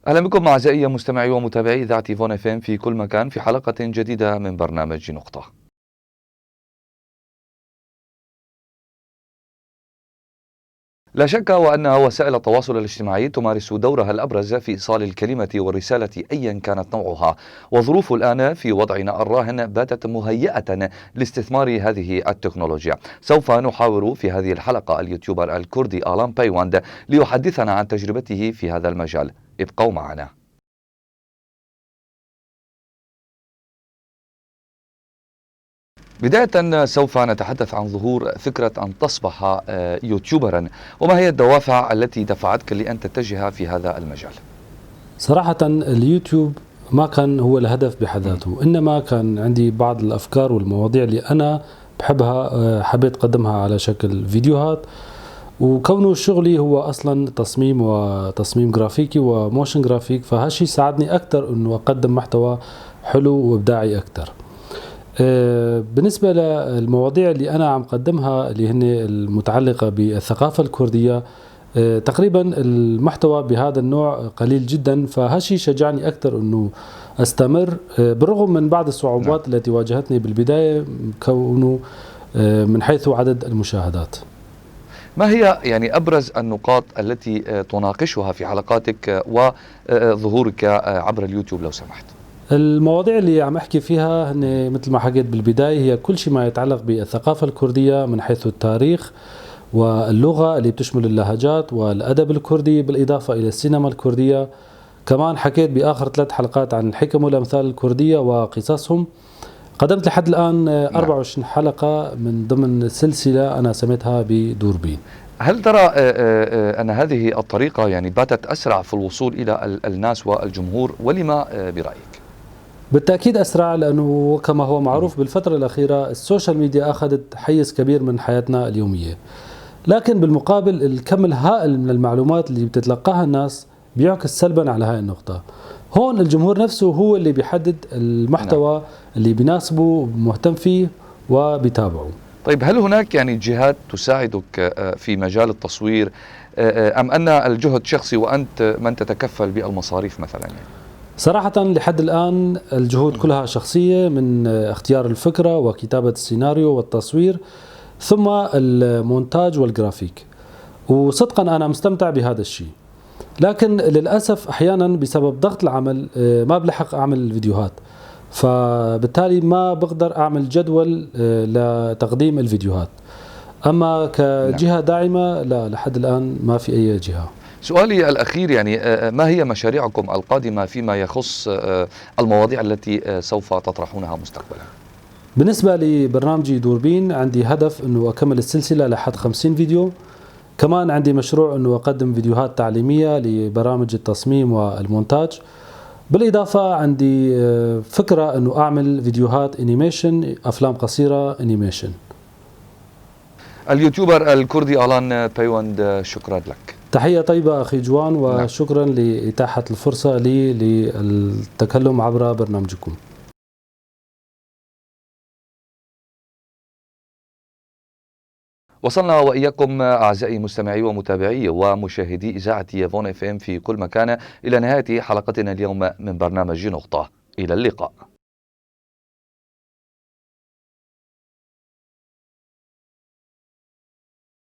أهلا بكم أعزائي مستمعي ومتابعي إذاعة فون اف ام في كل مكان في حلقة جديدة من برنامج نقطة. لا شك وأن وسائل التواصل الاجتماعي تمارس دورها الأبرز في إيصال الكلمة والرسالة أيا كانت نوعها، والظروف الآن في وضعنا الراهن باتت مهيئة لاستثمار هذه التكنولوجيا. سوف نحاور في هذه الحلقة اليوتيوبر الكردي آلان بايواند ليحدثنا عن تجربته في هذا المجال. ابقوا معنا. بداية سوف نتحدث عن ظهور فكرة أن تصبح يوتيوبرا، وما هي الدوافع التي دفعتك لأن تتجه في هذا المجال؟ صراحة اليوتيوب ما كان هو الهدف بحد ذاته، إنما كان عندي بعض الأفكار والمواضيع اللي أنا بحبها، حبيت أقدمها على شكل فيديوهات. وكونه شغلي هو أصلا تصميم جرافيكي وموشن جرافيك، فهالشي ساعدني أكثر إنه أقدم محتوى حلو وإبداعي أكثر. بالنسبة للمواضيع اللي أنا عم قدمها اللي هن المتعلقة بالثقافة الكردية، تقريبا المحتوى بهذا النوع قليل جدا، فهالشي شجعني أكثر أنه أستمر بالرغم من بعض الصعوبات التي واجهتني بالبداية، كونه من حيث عدد المشاهدات. ما هي أبرز النقاط التي تناقشها في حلقاتك وظهورك عبر اليوتيوب لو سمحت؟ المواضيع اللي عم أحكي فيها هن مثل ما حكيت بالبداية، هي كل شيء ما يتعلق بالثقافة الكردية من حيث التاريخ واللغة اللي بتشمل اللهجات والأدب الكردي، بالإضافة إلى السينما الكردية. كمان حكيت بآخر 3 حلقات عن الحكم والأمثال الكردية وقصصهم. قدمت لحد الآن 24 حلقة من ضمن سلسلة أنا سميتها بدوربين. هل ترى أن هذه الطريقة باتت أسرع في الوصول إلى الناس والجمهور، ولما برأيك؟ بالتأكيد أسرع، لأنه كما هو معروف بالفترة الأخيرة السوشيال ميديا أخذت حيز كبير من حياتنا اليومية، لكن بالمقابل الكم الهائل من المعلومات اللي بتتلقاها الناس بيعكس سلبا على هاي النقطة. هون الجمهور نفسه هو اللي بيحدد المحتوى اللي بيناسبه، مهتم فيه وبيتابعه. طيب، هل هناك جهات تساعدك في مجال التصوير، أم أن الجهد شخصي وأنت من تتكفل بالمصاريف مثلا؟ صراحة لحد الآن الجهود كلها شخصية، من اختيار الفكرة وكتابة السيناريو والتصوير ثم المونتاج والجرافيك، وصدقا أنا مستمتع بهذا الشيء. لكن للأسف أحيانا بسبب ضغط العمل ما بلحق أعمل الفيديوهات، فبالتالي ما بقدر أعمل جدول لتقديم الفيديوهات. أما كجهة داعمة لا، لحد الآن ما في أي جهة. سؤالي الأخير، ما هي مشاريعكم القادمة فيما يخص المواضيع التي سوف تطرحونها مستقبلا؟ بالنسبة لبرنامجي دوربين، عندي هدف أنه أكمل السلسلة لحد 50 فيديو. كمان عندي مشروع أنه أقدم فيديوهات تعليمية لبرامج التصميم والمونتاج. بالإضافة عندي فكرة أنه أعمل فيديوهات أنيميشن، أفلام قصيرة أنيميشن. اليوتيوبر الكردي آلان بايواند، شكرا لك. تحية طيبة أخي جوان، وشكرا لإتاحة الفرصة لي للتكلم عبر برنامجكم. وصلنا وإياكم أعزائي مستمعي ومتابعي ومشاهدي إذاعة فون اف ام في كل مكان إلى نهاية حلقتنا اليوم من برنامج نقطة. إلى اللقاء.